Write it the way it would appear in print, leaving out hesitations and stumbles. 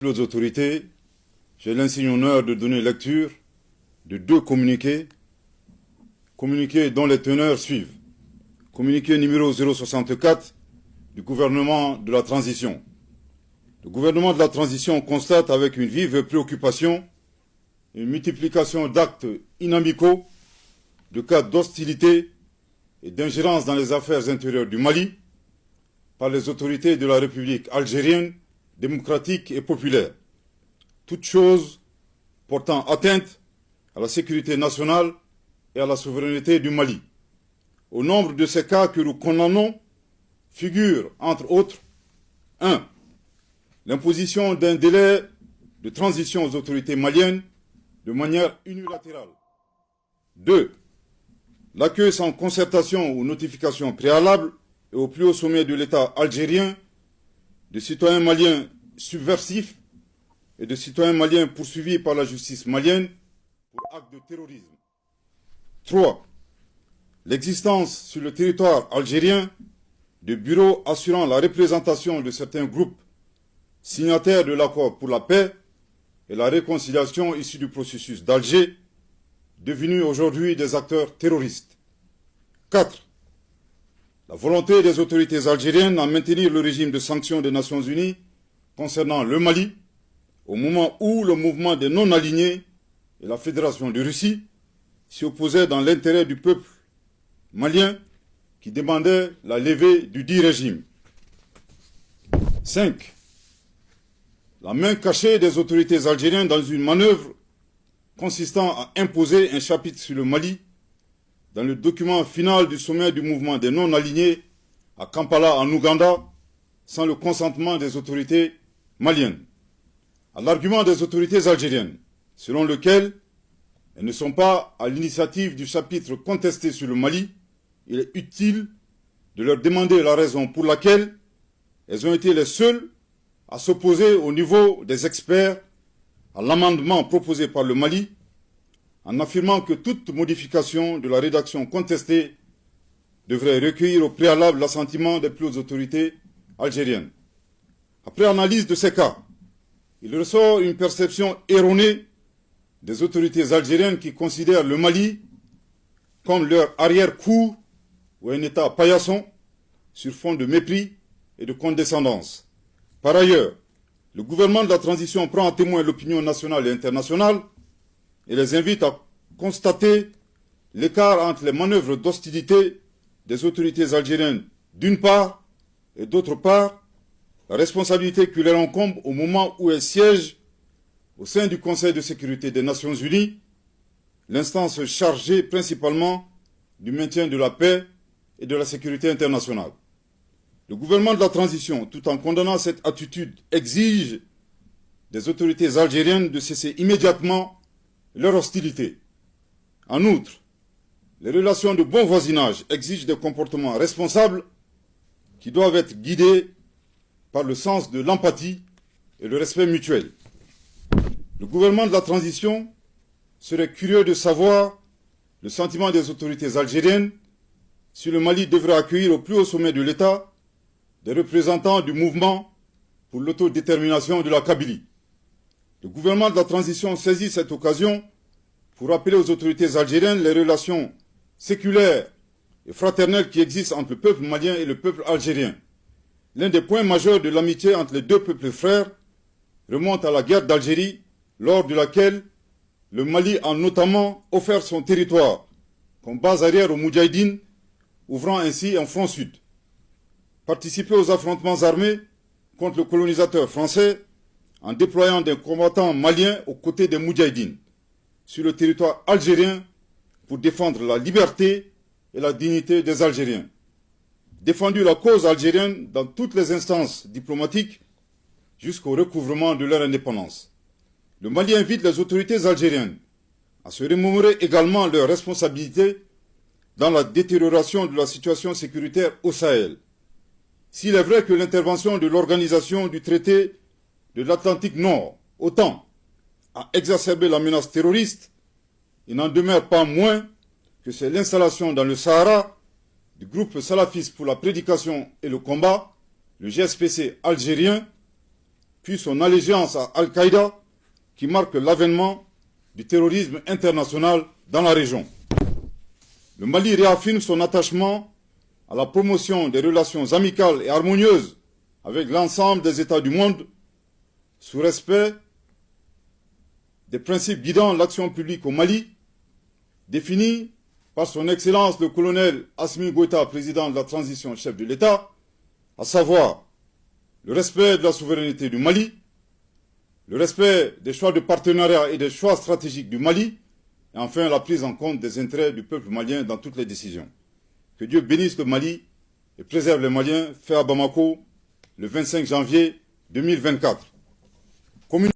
aux autorités, j'ai l'insigne honneur de donner lecture de deux communiqués, communiqués dont les teneurs suivent. Communiqué numéro 064 du gouvernement de la transition. Le gouvernement de la transition constate avec une vive préoccupation une multiplication d'actes inamicaux, de cas d'hostilité et d'ingérence dans les affaires intérieures du Mali par les autorités de la République algérienne, démocratique et populaire. Toutes choses portant atteinte à la sécurité nationale et à la souveraineté du Mali. Au nombre de ces cas que nous condamnons figure, entre autres, 1. L'imposition d'un délai de transition aux autorités maliennes de manière unilatérale. 2. L'accueil sans concertation ou notification préalable et au plus haut sommet de l'État algérien de citoyens maliens subversifs et de citoyens maliens poursuivis par la justice malienne pour actes de terrorisme. 3. L'existence sur le territoire algérien de bureaux assurant la représentation de certains groupes signataires de l'accord pour la paix et la réconciliation issus du processus d'Alger, devenus aujourd'hui des acteurs terroristes. 4. La volonté des autorités algériennes à maintenir le régime de sanctions des Nations Unies concernant le Mali, au moment où le mouvement des non-alignés et la Fédération de Russie s'y opposaient dans l'intérêt du peuple malien qui demandait la levée du dit régime. 5. La main cachée des autorités algériennes dans une manœuvre consistant à imposer un chapitre sur le Mali dans le document final du sommet du mouvement des non-alignés à Kampala en Ouganda sans le consentement des autorités maliennes. À l'argument des autorités algériennes, selon lequel elles ne sont pas à l'initiative du chapitre contesté sur le Mali, il est utile de leur demander la raison pour laquelle elles ont été les seules à s'opposer au niveau des experts à l'amendement proposé par le Mali, en affirmant que toute modification de la rédaction contestée devrait recueillir au préalable l'assentiment des plus hautes autorités algériennes. Après analyse de ces cas, il ressort une perception erronée des autorités algériennes qui considèrent le Mali comme leur arrière-cour ou un État paillasson sur fond de mépris et de condescendance. Par ailleurs, le gouvernement de la transition prend en témoin l'opinion nationale et internationale et les invite à constater l'écart entre les manœuvres d'hostilité des autorités algériennes d'une part et d'autre part la responsabilité qui leur incombe au moment où elles siègent au sein du Conseil de sécurité des Nations Unies, l'instance chargée principalement du maintien de la paix et de la sécurité internationale. Le gouvernement de la transition, tout en condamnant cette attitude, exige des autorités algériennes de cesser immédiatement leur hostilité. En outre, les relations de bon voisinage exigent des comportements responsables qui doivent être guidés par le sens de l'empathie et le respect mutuel. Le gouvernement de la transition serait curieux de savoir le sentiment des autorités algériennes si le Mali devrait accueillir au plus haut sommet de l'État des représentants du mouvement pour l'autodétermination de la Kabylie. Le gouvernement de la transition saisit cette occasion pour rappeler aux autorités algériennes les relations séculaires et fraternelles qui existent entre le peuple malien et le peuple algérien. L'un des points majeurs de l'amitié entre les deux peuples frères remonte à la guerre d'Algérie, lors de laquelle le Mali a notamment offert son territoire comme base arrière aux Moudjahidines, ouvrant ainsi un front sud. Participer aux affrontements armés contre le colonisateur français en déployant des combattants maliens aux côtés des Moudjahidines sur le territoire algérien pour défendre la liberté et la dignité des Algériens. Défendu la cause algérienne dans toutes les instances diplomatiques jusqu'au recouvrement de leur indépendance. Le Mali invite les autorités algériennes à se remémorer également leurs responsabilités dans la détérioration de la situation sécuritaire au Sahel. S'il est vrai que l'intervention de l'organisation du traité de l'Atlantique Nord, OTAN, a exacerbé la menace terroriste, il n'en demeure pas moins que c'est l'installation dans le Sahara du groupe salafiste pour la prédication et le combat, le GSPC algérien, puis son allégeance à Al-Qaïda, qui marque l'avènement du terrorisme international dans la région. Le Mali réaffirme son attachement à la promotion des relations amicales et harmonieuses avec l'ensemble des États du monde, sous respect des principes guidant l'action publique au Mali, définis par son Excellence le colonel Assimi Goïta, président de la transition chef de l'État, à savoir le respect de la souveraineté du Mali, le respect des choix de partenariat et des choix stratégiques du Mali, et enfin la prise en compte des intérêts du peuple malien dans toutes les décisions. Que Dieu bénisse le Mali et préserve les Maliens, fait à Bamako le 25 janvier 2024.